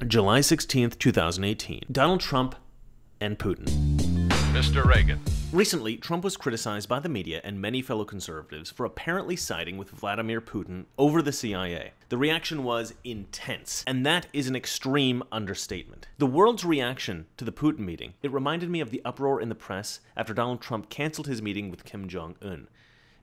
July 16th, 2018. Donald Trump and Putin. Mr. Reagan. Recently, Trump was criticized by the media and many fellow conservatives for apparently siding with Vladimir Putin over the CIA. The reaction was intense, and that is an extreme understatement. The world's reaction to the Putin meeting, it reminded me of the uproar in the press after Donald Trump canceled his meeting with Kim Jong-un.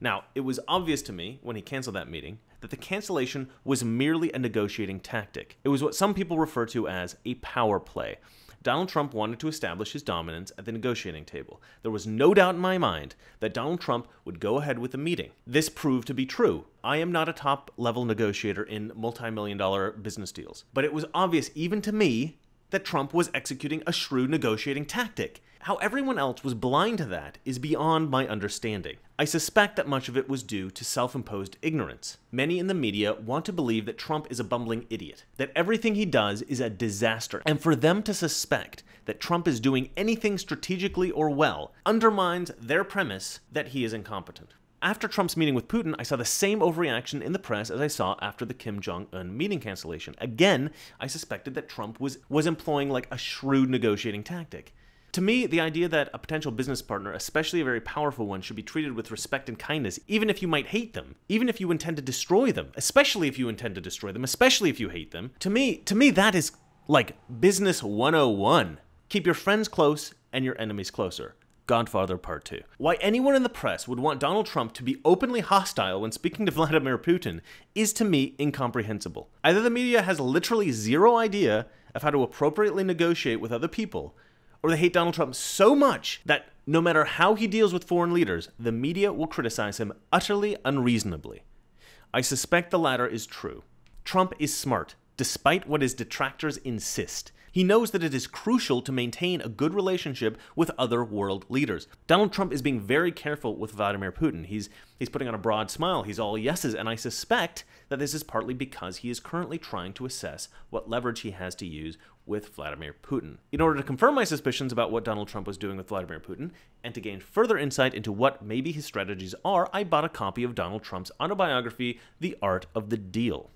Now, it was obvious to me when he canceled that meeting that the cancellation was merely a negotiating tactic. It was what some people refer to as a power play. Donald Trump wanted to establish his dominance at the negotiating table. There was no doubt in my mind that Donald Trump would go ahead with the meeting. This proved to be true. I am not a top-level negotiator in multi-million-dollar business deals, but it was obvious even to me that Trump was executing a shrewd negotiating tactic. How everyone else was blind to that is beyond my understanding. I suspect that much of it was due to self-imposed ignorance. Many in the media want to believe that Trump is a bumbling idiot, that everything he does is a disaster, and for them to suspect that Trump is doing anything strategically or well undermines their premise that he is incompetent. After Trump's meeting with Putin, I saw the same overreaction in the press as I saw after the Kim Jong-un meeting cancellation. Again, I suspected that Trump was employing like a shrewd negotiating tactic. To me, the idea that a potential business partner, especially a very powerful one, should be treated with respect and kindness, even if you might hate them, even if you intend to destroy them, especially if you intend to destroy them, especially if you hate them, to me that is like business 101. Keep your friends close and your enemies closer. Godfather Part 2. Why anyone in the press would want Donald Trump to be openly hostile when speaking to Vladimir Putin is to me incomprehensible. Either the media has literally zero idea of how to appropriately negotiate with other people, or they hate Donald Trump so much that no matter how he deals with foreign leaders, the media will criticize him utterly unreasonably. I suspect the latter is true. Trump is smart, despite what his detractors insist. He knows that it is crucial to maintain a good relationship with other world leaders. Donald Trump is being very careful with Vladimir Putin. He's putting on a broad smile. He's all yeses, and I suspect that this is partly because he is currently trying to assess what leverage he has to use with Vladimir Putin. In order to confirm my suspicions about what Donald Trump was doing with Vladimir Putin, and to gain further insight into what maybe his strategies are, I bought a copy of Donald Trump's autobiography, The Art of the Deal.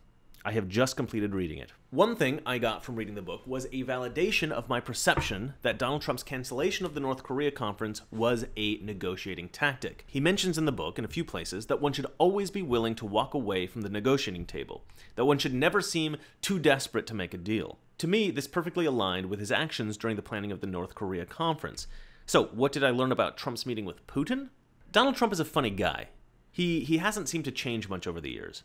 I have just completed reading it. One thing I got from reading the book was a validation of my perception that Donald Trump's cancellation of the North Korea conference was a negotiating tactic. He mentions in the book, in a few places, that one should always be willing to walk away from the negotiating table, that one should never seem too desperate to make a deal. To me, this perfectly aligned with his actions during the planning of the North Korea conference. So, what did I learn about Trump's meeting with Putin? Donald Trump is a funny guy. He hasn't seemed to change much over the years.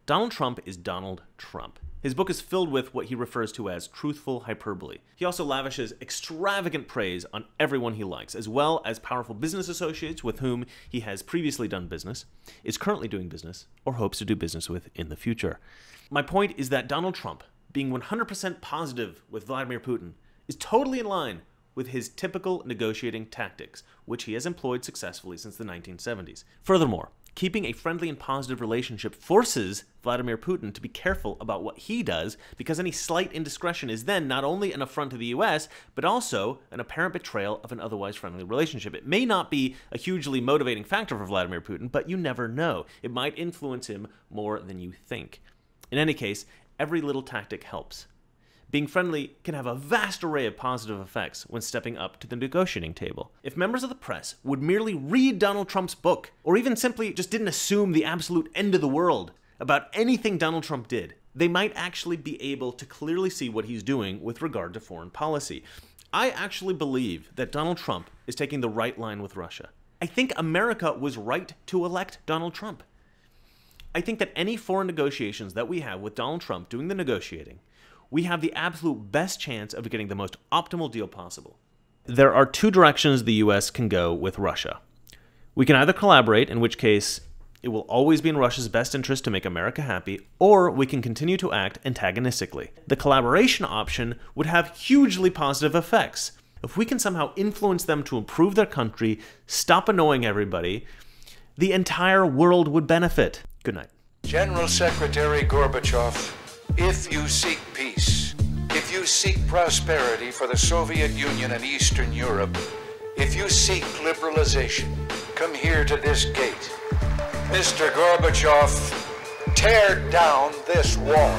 Donald Trump is Donald Trump. His book is filled with what he refers to as truthful hyperbole. He also lavishes extravagant praise on everyone he likes, as well as powerful business associates with whom he has previously done business, is currently doing business, or hopes to do business with in the future. My point is that Donald Trump, being 100% positive with Vladimir Putin, is totally in line with his typical negotiating tactics, which he has employed successfully since the 1970s. Furthermore, keeping a friendly and positive relationship forces Vladimir Putin to be careful about what he does, because any slight indiscretion is then not only an affront to the US, but also an apparent betrayal of an otherwise friendly relationship. It may not be a hugely motivating factor for Vladimir Putin, but you never know. It might influence him more than you think. In any case, every little tactic helps. Being friendly can have a vast array of positive effects when stepping up to the negotiating table. If members of the press would merely read Donald Trump's book, or even simply just didn't assume the absolute end of the world about anything Donald Trump did, they might actually be able to clearly see what he's doing with regard to foreign policy. I actually believe that Donald Trump is taking the right line with Russia. I think America was right to elect Donald Trump. I think that any foreign negotiations that we have with Donald Trump doing the negotiating, we have the absolute best chance of getting the most optimal deal possible. There are two directions the US can go with Russia. We can either collaborate, in which case it will always be in Russia's best interest to make America happy, or we can continue to act antagonistically. The collaboration option would have hugely positive effects. If we can somehow influence them to improve their country, stop annoying everybody, the entire world would benefit. Good night. General Secretary Gorbachev, if you seek peace, if you seek prosperity for the Soviet Union and Eastern Europe, if you seek liberalization, come here to this gate. Mr. Gorbachev, tear down this wall.